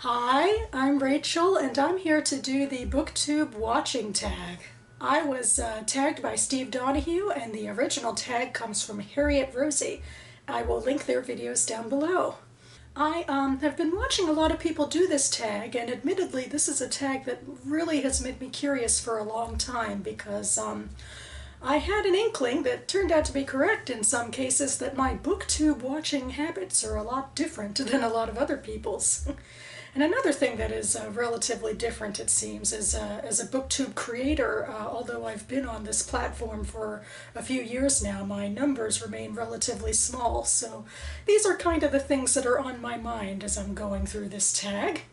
Hi, I'm Rachel and I'm here to do the BookTube Watching Tag. I was tagged by Steve Donahue and the original tag comes from Harriet Rosie. I will link their videos down below. I have been watching a lot of people do this tag, and admittedly this is a tag that really has made me curious for a long time because I had an inkling that turned out to be correct in some cases that my BookTube watching habits are a lot different than a lot of other people's. And another thing that is relatively different, it seems, is as a BookTube creator, although I've been on this platform for a few years now, my numbers remain relatively small. So these are kind of the things that are on my mind as I'm going through this tag.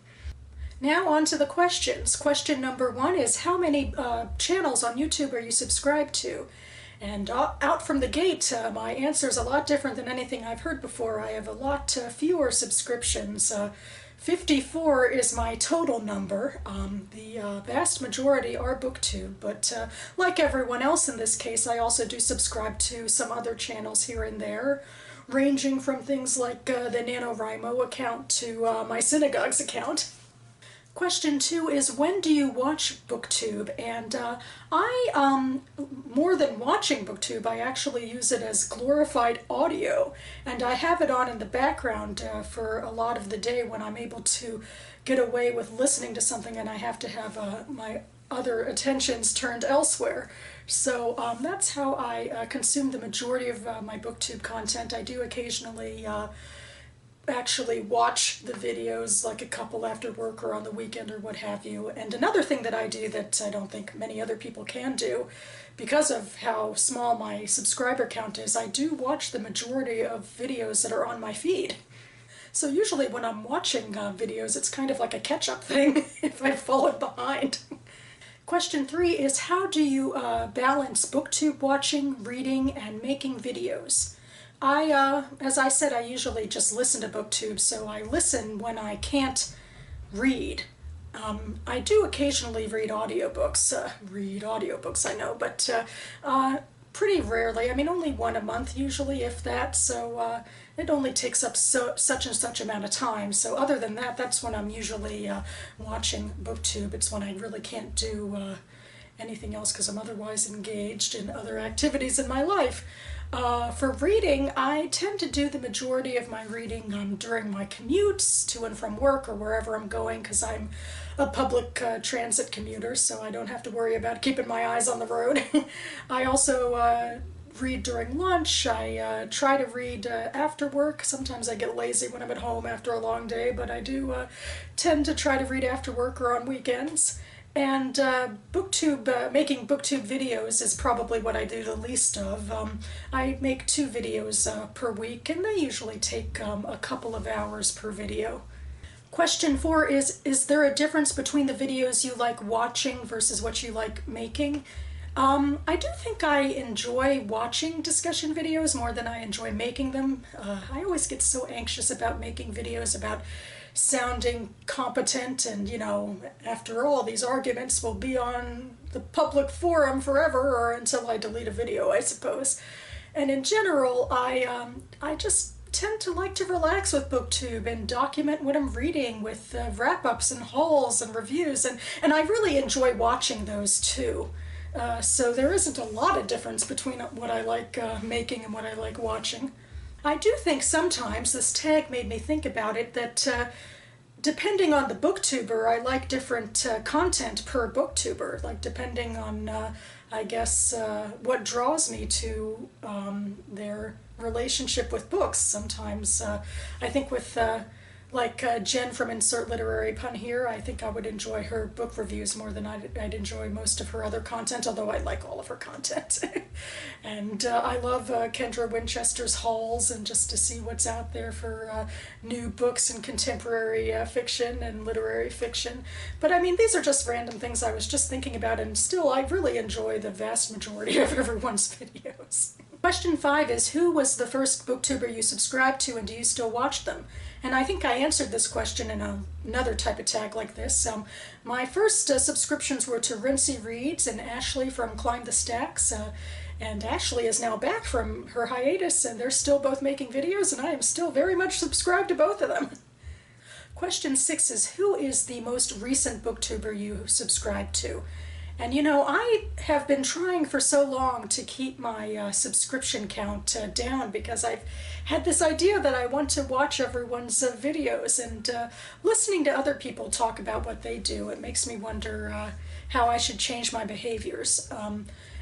Now on to the questions. Question number 1 is how many channels on YouTube are you subscribed to? And out from the gate, my answer is a lot different than anything I've heard before. I have a lot fewer subscriptions. 54 is my total number. The vast majority are BookTube, but like everyone else in this case, I also do subscribe to some other channels here and there, ranging from things like the NaNoWriMo account to my Synagogue's account. Question 2 is when do you watch BookTube? And more than watching BookTube, I actually use it as glorified audio, and I have it on in the background for a lot of the day when I'm able to get away with listening to something and I have to have my other attentions turned elsewhere. So that's how I consume the majority of my BookTube content. I do occasionally actually watch the videos like a couple after work or on the weekend or what have you. And another thing that I do that I don't think many other people can do, because of how small my subscriber count is, I do watch the majority of videos that are on my feed. So usually when I'm watching videos, it's kind of like a catch-up thing if I've fallen behind. Question 3 is how do you balance BookTube watching, reading, and making videos? As I said, I usually just listen to BookTube, so I listen when I can't read. I do occasionally read audiobooks. I know, but pretty rarely. I mean, only one a month usually, if that, so it only takes up such and such amount of time. So other than that, that's when I'm usually watching BookTube. It's when I really can't do anything else because I'm otherwise engaged in other activities in my life. For reading, I tend to do the majority of my reading during my commutes to and from work or wherever I'm going, because I'm a public transit commuter, so I don't have to worry about keeping my eyes on the road. I also read during lunch. I try to read after work. Sometimes I get lazy when I'm at home after a long day, but I do tend to try to read after work or on weekends. And making BookTube videos is probably what I do the least of. I make 2 videos per week, and they usually take a couple of hours per video. Question 4 is there a difference between the videos you like watching versus what you like making? I do think I enjoy watching discussion videos more than I enjoy making them. I always get so anxious about making videos about sounding competent, and you know, after all, these arguments will be on the public forum forever, or until I delete a video, I suppose. And in general, I just tend to like to relax with BookTube and document what I'm reading with wrap-ups and hauls and reviews, and I really enjoy watching those too. So there isn't a lot of difference between what I like making and what I like watching. I do think sometimes, this tag made me think about it, that depending on the booktuber, I like different content per booktuber, like depending on, I guess, what draws me to their relationship with books. Sometimes I think with like Jen from Insert Literary Pun here, I think I would enjoy her book reviews more than I'd enjoy most of her other content, although I like all of her content. And I love Kendra Winchester's hauls, and just to see what's out there for new books in contemporary fiction and literary fiction. But I mean, these are just random things I was just thinking about, and still I really enjoy the vast majority of everyone's videos. Question 5 is who was the first booktuber you subscribed to, and do you still watch them? And I think I answered this question in another type of tag like this. My first subscriptions were to Rincy Reads and Ashley from Climb the Stacks, and Ashley is now back from her hiatus, and they're still both making videos, and I am still very much subscribed to both of them. Question 6 is, who is the most recent booktuber you subscribe to? And you know, I have been trying for so long to keep my subscription count down, because I've had this idea that I want to watch everyone's videos, and listening to other people talk about what they do, it makes me wonder how I should change my behaviors.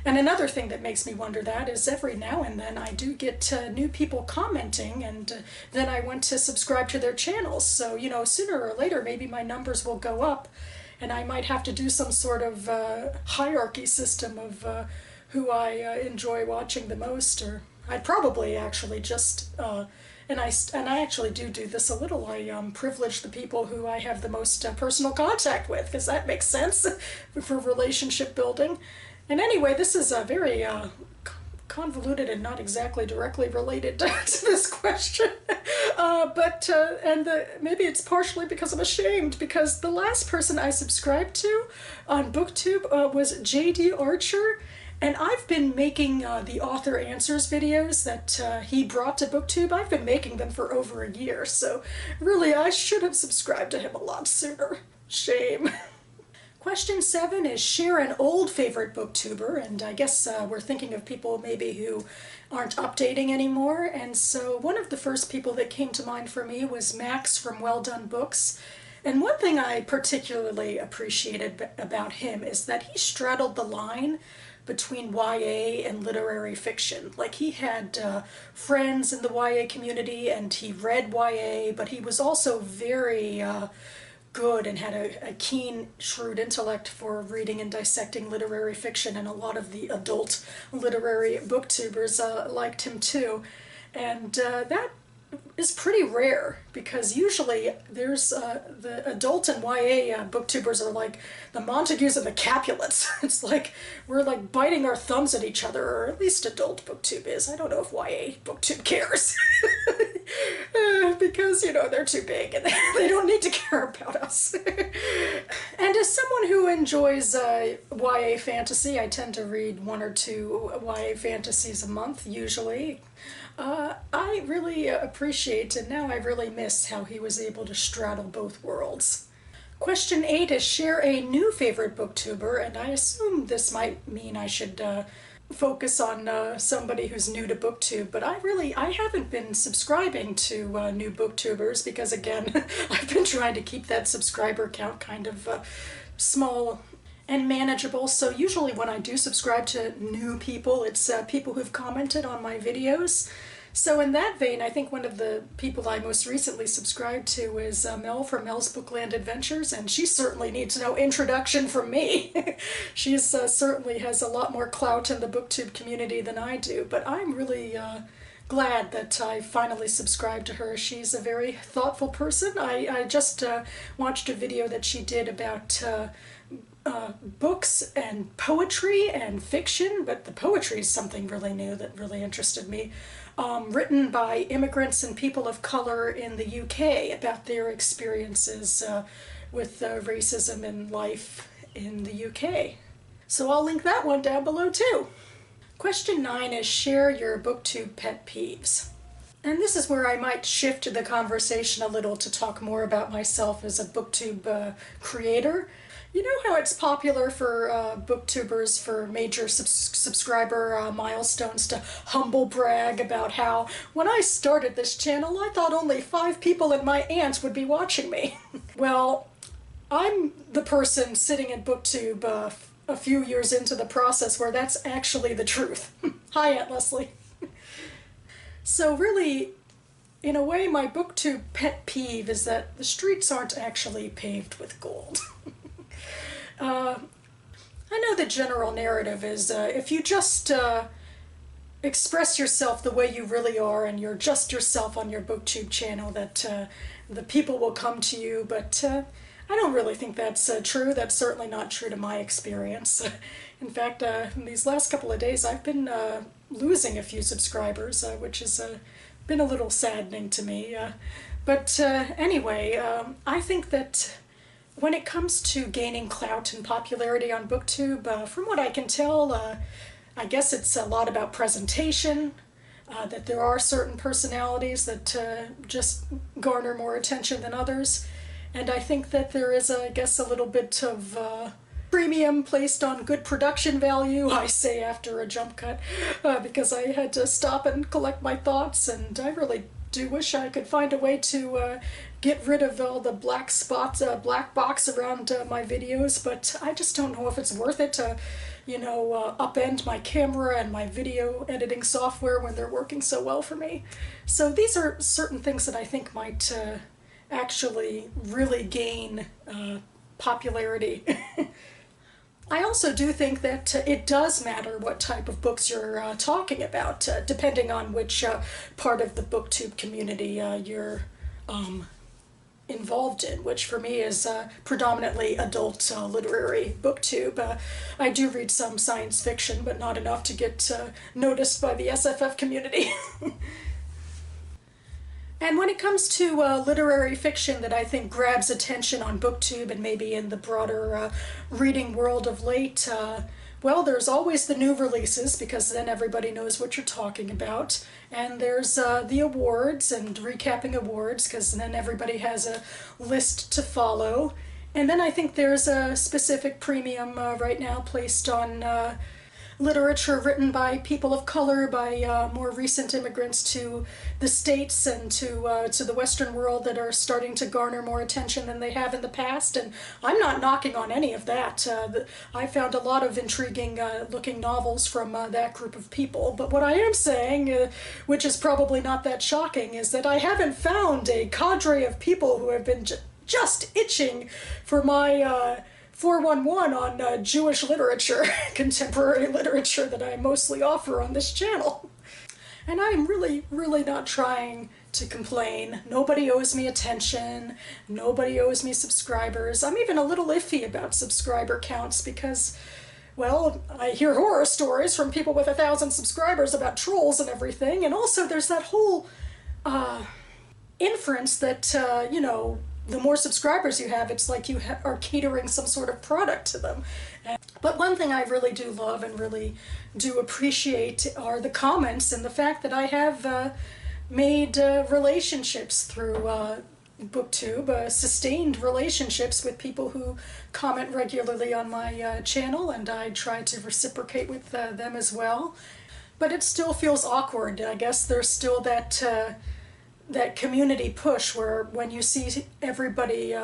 And another thing that makes me wonder that is every now and then I do get new people commenting, and then I want to subscribe to their channels. So, you know, sooner or later maybe my numbers will go up, and I might have to do some sort of hierarchy system of who I enjoy watching the most. Or I'd probably actually just, and I actually do this a little, I privilege the people who I have the most personal contact with, because that makes sense for relationship building. And anyway, this is a very convoluted and not exactly directly related to this question. Maybe it's partially because I'm ashamed, because the last person I subscribed to on BookTube was J.D. Archer, and I've been making the author answers videos that he brought to BookTube. I've been making them for over a year, so really I should have subscribed to him a lot sooner. Shame. Question 7 is, share an old favorite booktuber, and I guess we're thinking of people maybe who aren't updating anymore, and so one of the first people that came to mind for me was Max from Well Done Books. And one thing I particularly appreciated about him is that he straddled the line between YA and literary fiction. Like, he had friends in the YA community and he read YA, but he was also very good and had a keen, shrewd intellect for reading and dissecting literary fiction, and a lot of the adult literary booktubers liked him too. And that is pretty rare, because usually there's the adult and YA booktubers are like the Montagues and the Capulets. It's like we're like biting our thumbs at each other, or at least adult booktube is. I don't know if YA booktube cares. Because, you know, they're too big and they don't need to care about us. And as someone who enjoys YA fantasy, I tend to read 1 or 2 YA fantasies a month, usually. I really appreciate, and now I really miss, how he was able to straddle both worlds. Question 8 is, share a new favorite booktuber, and I assume this might mean I should focus on somebody who's new to BookTube, but I haven't been subscribing to new booktubers, because again, I've been trying to keep that subscriber count kind of small and manageable. So usually when I do subscribe to new people, it's people who've commented on my videos. So in that vein, I think one of the people I most recently subscribed to is Mel from Mel's Bookland Adventures, and she certainly needs no introduction from me. She's certainly has a lot more clout in the BookTube community than I do, but I'm really glad that I finally subscribed to her. She's a very thoughtful person. I just watched a video that she did about books and poetry and fiction, but the poetry is something really new that really interested me. Written by immigrants and people of color in the UK about their experiences with racism in life in the UK. So I'll link that one down below too. Question 9 is, share your BookTube pet peeves. And this is where I might shift the conversation a little to talk more about myself as a BookTube creator. You know how it's popular for booktubers for major subscriber milestones to humble brag about how, when I started this channel, I thought only 5 people and my aunt would be watching me. Well, I'm the person sitting at BookTube a few years into the process where that's actually the truth. Hi, Aunt Leslie. So really, in a way, my BookTube pet peeve is that the streets aren't actually paved with gold. I know the general narrative is if you just express yourself the way you really are and you're just yourself on your BookTube channel, that the people will come to you, but I don't really think that's true. That's certainly not true to my experience. In fact, in these last couple of days I've been losing a few subscribers, which has been a little saddening to me. Anyway, I think that when it comes to gaining clout and popularity on BookTube, from what I can tell, I guess it's a lot about presentation, that there are certain personalities that just garner more attention than others. And I think that there is, I guess, a little bit of premium placed on good production value, I say after a jump cut, because I had to stop and collect my thoughts, and I really do wish I could find a way to get rid of all the black spots, black box around my videos, but I just don't know if it's worth it to, upend my camera and my video editing software when they're working so well for me. So these are certain things that I think might actually really gain popularity. I also do think that it does matter what type of books you're talking about, depending on which part of the BookTube community you're involved in, which for me is predominantly adult literary BookTube. I do read some science fiction, but not enough to get noticed by the SFF community. And when it comes to literary fiction that I think grabs attention on BookTube and maybe in the broader reading world of late, well, there's always the new releases, because then everybody knows what you're talking about. And there's the awards and recapping awards, because then everybody has a list to follow. And then I think there's a specific premium right now placed on literature written by people of color, by more recent immigrants to the States and to the Western world that are starting to garner more attention than they have in the past. And I'm not knocking on any of that. I found a lot of intriguing looking novels from that group of people. But what I am saying, which is probably not that shocking, is that I haven't found a cadre of people who have been just itching for my 411 on Jewish literature, contemporary literature that I mostly offer on this channel. And I'm really, really not trying to complain. Nobody owes me attention. Nobody owes me subscribers. I'm even a little iffy about subscriber counts because, well, I hear horror stories from people with 1,000 subscribers about trolls and everything. And also there's that whole inference that, the more subscribers you have, it's like you are catering some sort of product to them. But one thing I really do love and really do appreciate are the comments and the fact that I have made relationships through BookTube, sustained relationships with people who comment regularly on my channel, and I try to reciprocate with them as well. But it still feels awkward. I guess there's still that that community push where when you see everybody,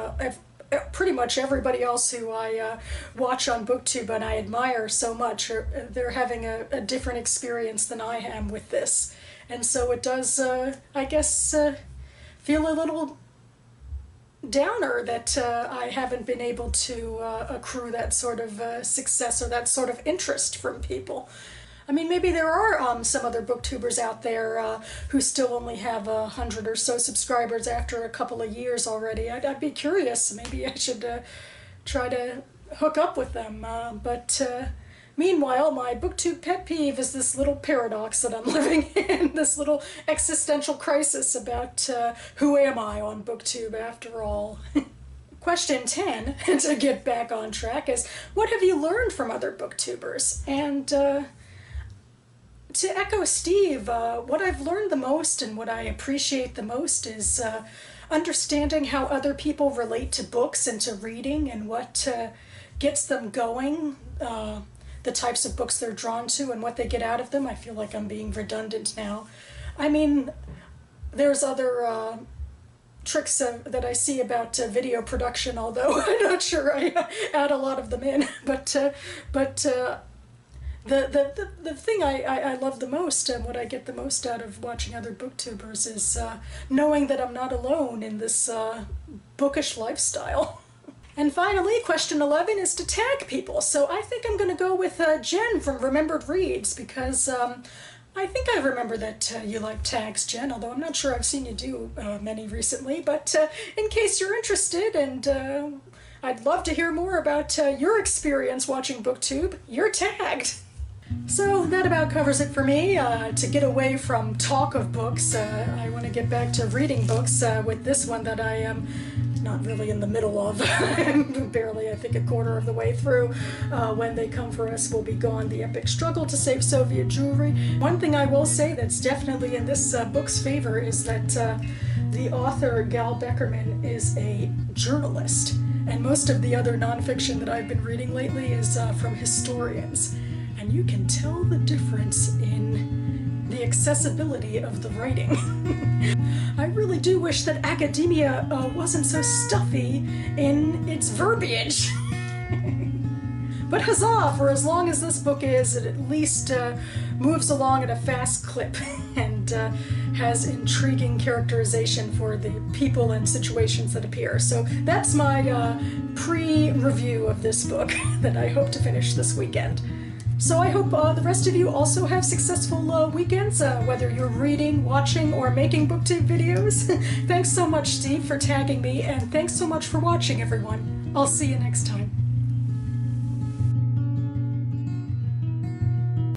pretty much everybody else who I watch on BookTube and I admire so much, they're having a different experience than I am with this. And so it does, I guess, feel a little downer that I haven't been able to accrue that sort of success or that sort of interest from people. I mean, maybe there are some other booktubers out there who still only have 100 or so subscribers after a couple of years already. I'd be curious. Maybe I should try to hook up with them. But meanwhile, my BookTube pet peeve is this little paradox that I'm living in, this little existential crisis about who am I on BookTube after all. Question 10, to get back on track, is what have you learned from other booktubers? And to echo Steve, what I've learned the most and what I appreciate the most is understanding how other people relate to books and to reading and what gets them going, the types of books they're drawn to and what they get out of them. I feel like I'm being redundant now. I mean, there's other tricks that I see about video production, although I'm not sure I add a lot of them in, but the thing I love the most and what I get the most out of watching other booktubers is knowing that I'm not alone in this bookish lifestyle. And finally, question 11 is to tag people. So I think I'm going to go with Jen from Remembered Reads because I think I remember that you like tags, Jen, although I'm not sure I've seen you do many recently. But in case you're interested, and I'd love to hear more about your experience watching BookTube, you're tagged. So that about covers it for me. To get away from talk of books, I want to get back to reading books with this one that I am not really in the middle of, barely, I think, a quarter of the way through. When They Come For Us Will Be Gone, The Epic Struggle to Save Soviet Jewelry. One thing I will say that's definitely in this book's favor is that the author, Gal Beckerman, is a journalist, and most of the other nonfiction that I've been reading lately is from historians, and you can tell the difference in the accessibility of the writing. I really do wish that academia wasn't so stuffy in its verbiage. But huzzah, for as long as this book is, it at least moves along at a fast clip and has intriguing characterization for the people and situations that appear. So that's my pre-review of this book that I hope to finish this weekend. So I hope the rest of you also have successful weekends, whether you're reading, watching, or making BookTube videos. Thanks so much, Steve, for tagging me, and thanks so much for watching, everyone. I'll see you next time.